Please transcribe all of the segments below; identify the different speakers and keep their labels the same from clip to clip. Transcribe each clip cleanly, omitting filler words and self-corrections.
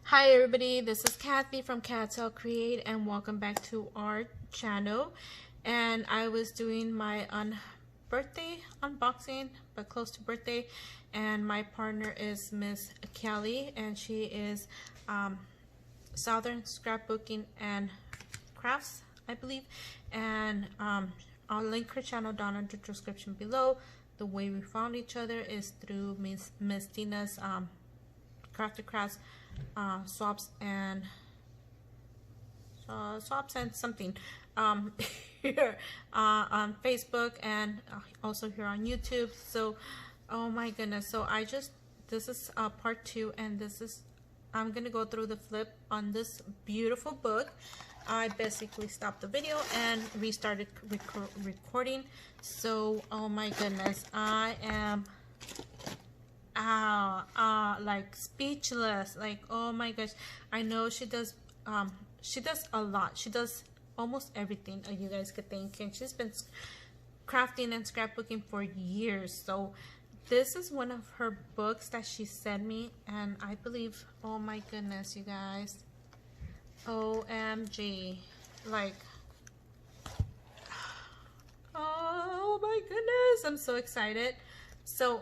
Speaker 1: Hi everybody, this is Kathy from katzelcreate and welcome back to our channel. And I was doing my birthday unboxing, but close to birthday, and my partner is Miss Kelly, and she is Southern Scrapbooking and Crafts, I believe. And I'll link her channel down in the description below. The way we found each other is through Miss Deanna's Crafty Crafts swaps and something here on Facebook, and also here on YouTube. So oh my goodness, so this is part 2, and I'm gonna go through the flip on this beautiful book. I basically stopped the video and restarted recording. So oh my goodness, I am like speechless. Like, oh my gosh, I know she does a lot. She does almost everything you guys could think, and she's been crafting and scrapbooking for years. So this is one of her books that she sent me, and I believe, oh my goodness, you guys, OMG, like, oh my goodness, I'm so excited. So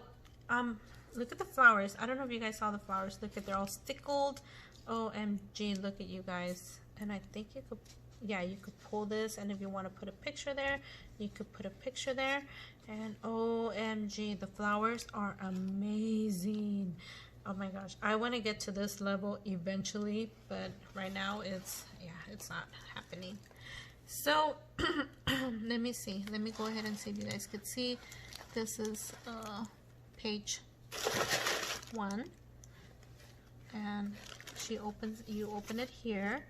Speaker 1: look at the flowers. I don't know if you guys saw the flowers. Look at, they're all stickled. OMG, look at you guys. And I think you could, yeah, you could pull this, and if you want to put a picture there, you could put a picture there. And OMG, the flowers are amazing. Oh my gosh, I want to get to this level eventually, but right now it's not happening. So let me see. Let me go ahead and see if you guys could see. This is page 1, and you open it here,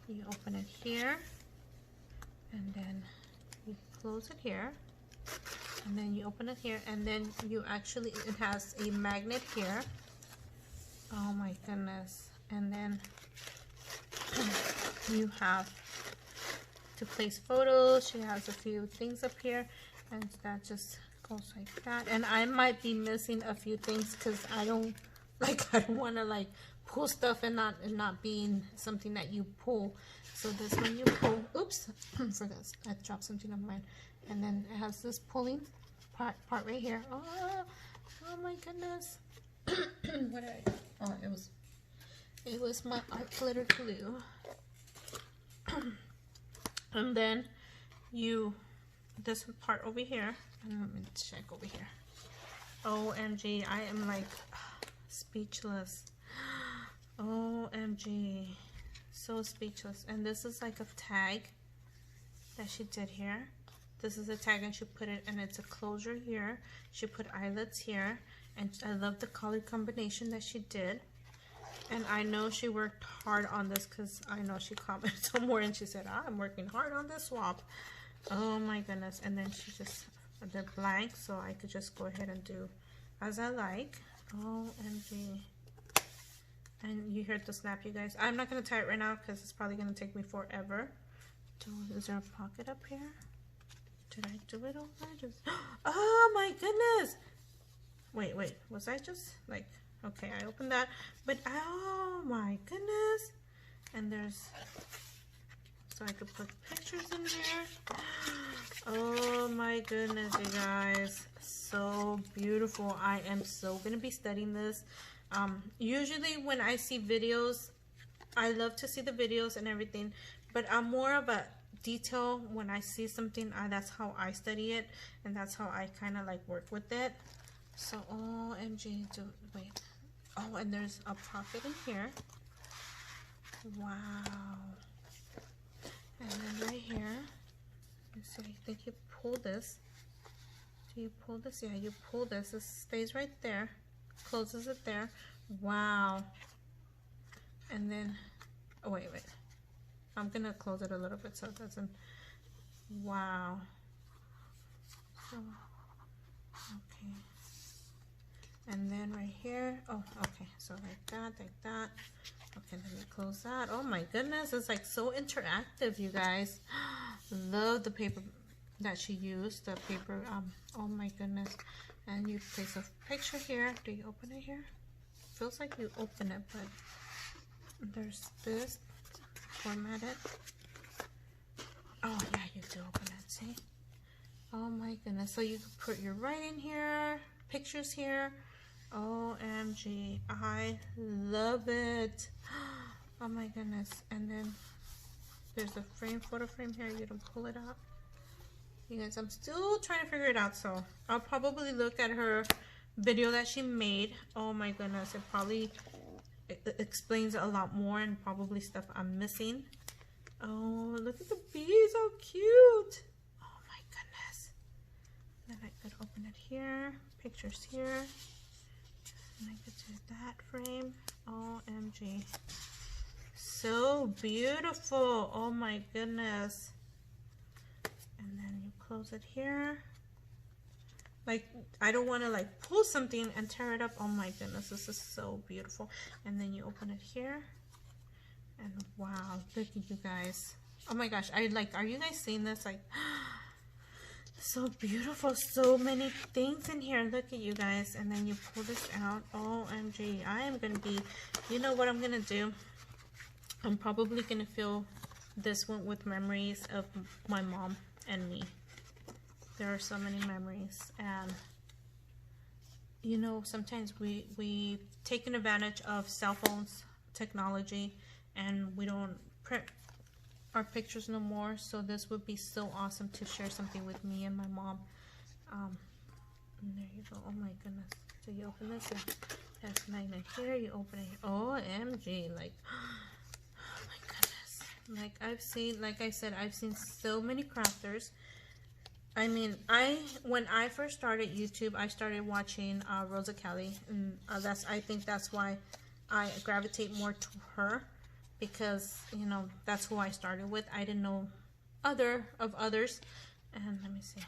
Speaker 1: you open it here, and then you close it here, and then you open it here, and then it has a magnet here. Oh my goodness. And then you have to place photos. She has a few things up here, and that just goes like that. And I might be missing a few things because I don't want to like pull stuff and not being something that you pull. So this one you pull. Oops, for this, I dropped something on mine. And then it has this pulling part right here. Oh my goodness. What did I? Oh, it was my art glitter glue. And then this part over here, and let me check over here. OMG, I am like speechless. OMG, so speechless. And this is like a tag that she did here. This is a tag, and she put it, and it's a closure here. She put eyelets here, and I love the color combination that she did. And I know she worked hard on this, because I know she commented somewhere and she said, I'm working hard on this swap. Oh my goodness. And then they're blank, so I could just go ahead and do as I like. OMG. And you heard the snap, you guys. I'm not going to tie it right now because it's probably going to take me forever. Is there a pocket up here? Did I do it over? Oh my goodness. Wait. Was I just like... Okay, I opened that, but oh my goodness. And so I could put pictures in there. Oh my goodness, you guys, so beautiful. I am so gonna be studying this. Usually when I see videos, I love to see the videos and everything, but I'm more of a detail. When I see something, that's how I study it, and that's how I kind of like work with it. So OMG, wait. Oh, and there's a pocket in here. Wow. And then right here, let's see, I think you pull this. Do you pull this? Yeah, you pull this. It stays right there. Closes it there. Wow. And then, oh wait. I'm gonna close it a little bit so it doesn't. Wow. So, okay. And then right here, oh, okay, so like that. Okay, let me close that. Oh my goodness, it's like so interactive, you guys. Love the paper that she used, the paper, oh my goodness. And you place a picture here. Do you open it here? Feels like you open it, but there's this formatted. Oh yeah, you do open it, see? Oh my goodness. So you can put your writing here, pictures here. OMG, I love it. Oh my goodness. And then there's a frame, photo frame here. You don't pull it out. You guys, I'm still trying to figure it out, so I'll probably look at her video that she made. Oh my goodness, it probably explains a lot more and probably stuff I'm missing. Oh, look at the bees, how cute. Oh my goodness. Then I could open it here, pictures here, and I could do that frame. OMG, so beautiful. Oh my goodness. And then you close it here. Like, I don't want to like pull something and tear it up. Oh my goodness, this is so beautiful. And then you open it here. And wow, look at you guys. Oh my gosh, are you guys seeing this? Like, so beautiful. So many things in here. Look at you guys. And then you pull this out. OMG, I am going to be, you know what I'm going to do? I'm probably going to fill this one with memories of my mom and me. There are so many memories, and you know, sometimes we taken advantage of cell phones, technology, and we don't print our pictures no more. So this would be so awesome to share something with me and my mom. And there you go. Oh my goodness. So you open this, and that's magnet here. You open it. OMG, like, oh my goodness. Like, I've seen, like I said, I've seen so many crafters. I mean, when I first started YouTube, I started watching Rosa Kelly, and I think that's why I gravitate more to her, because you know, that's who I started with. I didn't know others, and let me see.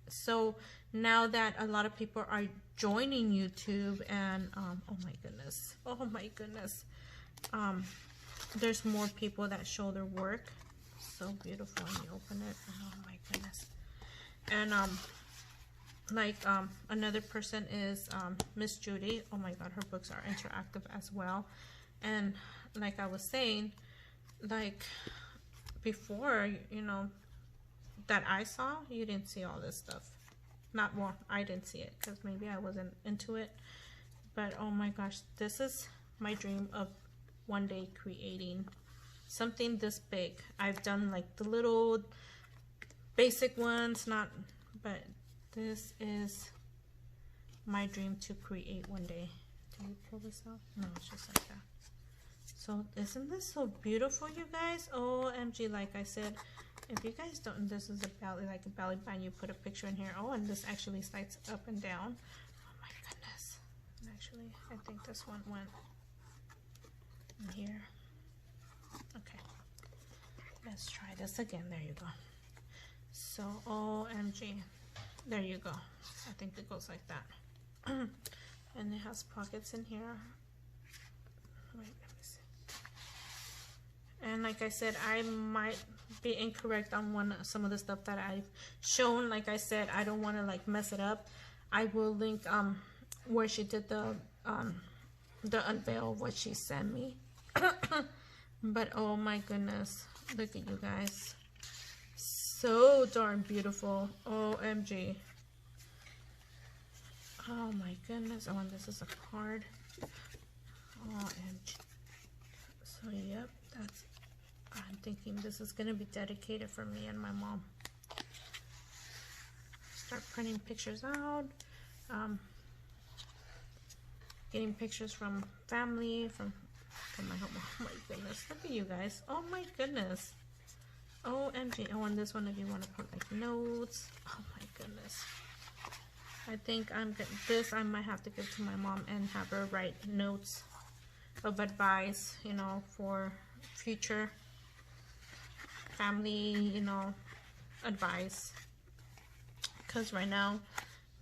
Speaker 1: So now that a lot of people are joining YouTube, and oh my goodness, there's more people that show their work. So beautiful. And you open it, oh my goodness. And another person is Miss Judy. Oh my god, her books are interactive as well. And like I was saying, like before, you know, that I saw, you didn't see all this stuff. Not, well, I didn't see it because maybe I wasn't into it, but oh my gosh, this is my dream of one day creating something this big. I've done like the little basic ones, but this is my dream to create one day. Can you pull this out? No, it's just like that. So isn't this so beautiful, you guys? OMG, like I said, if you guys don't, this is a belly, like a belly band. You put a picture in here. Oh, and this actually slides up and down. Oh my goodness. And actually, I think this one went in here. Okay, let's try this again. There you go. So OMG, there you go. I think it goes like that. And it has pockets in here. Wait, let me see. And like I said, I might be incorrect on some of the stuff that I've shown. Like I said, I don't want to like mess it up. I will link where she did the unveil of what she sent me. But oh my goodness, look at you guys. So darn beautiful. OMG. Oh my goodness. Oh, and this is a card. OMG. So yep, I'm thinking this is gonna be dedicated for me and my mom. Start printing pictures out. Getting pictures from family, from my home. Oh my goodness. Look at you guys. Oh my goodness. OMG. Oh, and this one, if you want to put like notes. Oh my goodness. I think this I might have to give to my mom and have her write notes of advice, you know, for future family, you know, advice. Because right now,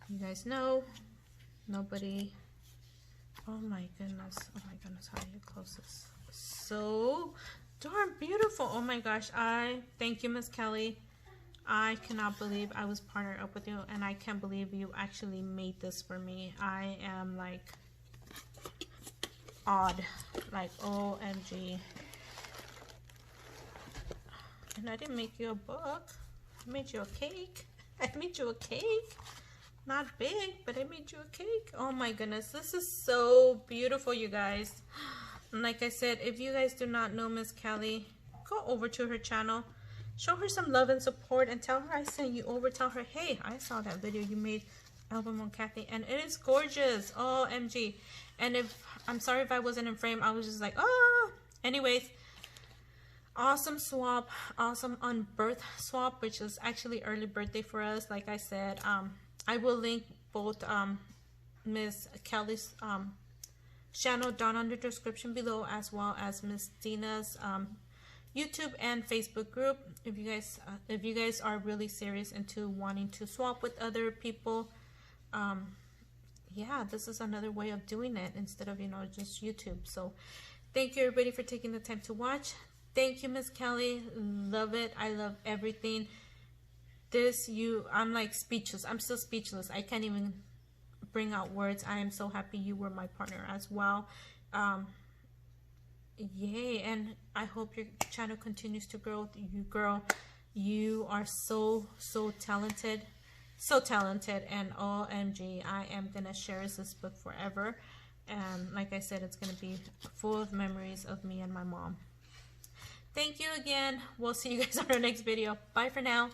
Speaker 1: you guys know, nobody. Oh my goodness. Oh my goodness. How do you close this? So darn beautiful. Oh my gosh. I thank you, Miss Kelly. I cannot believe I was partnered up with you, and I can't believe you actually made this for me. I am like odd, like OMG. And I didn't make you a book. I made you a cake. I made you a cake. Not big, but I made you a cake. Oh my goodness, this is so beautiful, you guys. And like I said, if you guys do not know Miss Kelly, go over to her channel. Show her some love and support and tell her I sent you over. Tell her, hey, I saw that video you made album on Kathy and it is gorgeous. OMG. And if I'm sorry if I wasn't in frame, I was just like, oh. Anyways, awesome swap, awesome on birth swap, which is actually early birthday for us. Like I said, I will link both Miss Kelly's channel down under the description below, as well as Miss Deanna's YouTube and Facebook group. If you guys are really serious into wanting to swap with other people, yeah, this is another way of doing it instead of, you know, just YouTube. So thank you everybody for taking the time to watch. Thank you, Miss Kelly. Love it. I love everything. I'm like speechless. I'm still speechless. I can't even bring out words. I am so happy you were my partner as well. Yay. And I hope your channel continues to grow. You girl, you are so talented. So talented. And OMG, I am gonna share this book forever. And like I said, it's gonna be full of memories of me and my mom. Thank you again. We'll see you guys on our next video. Bye for now.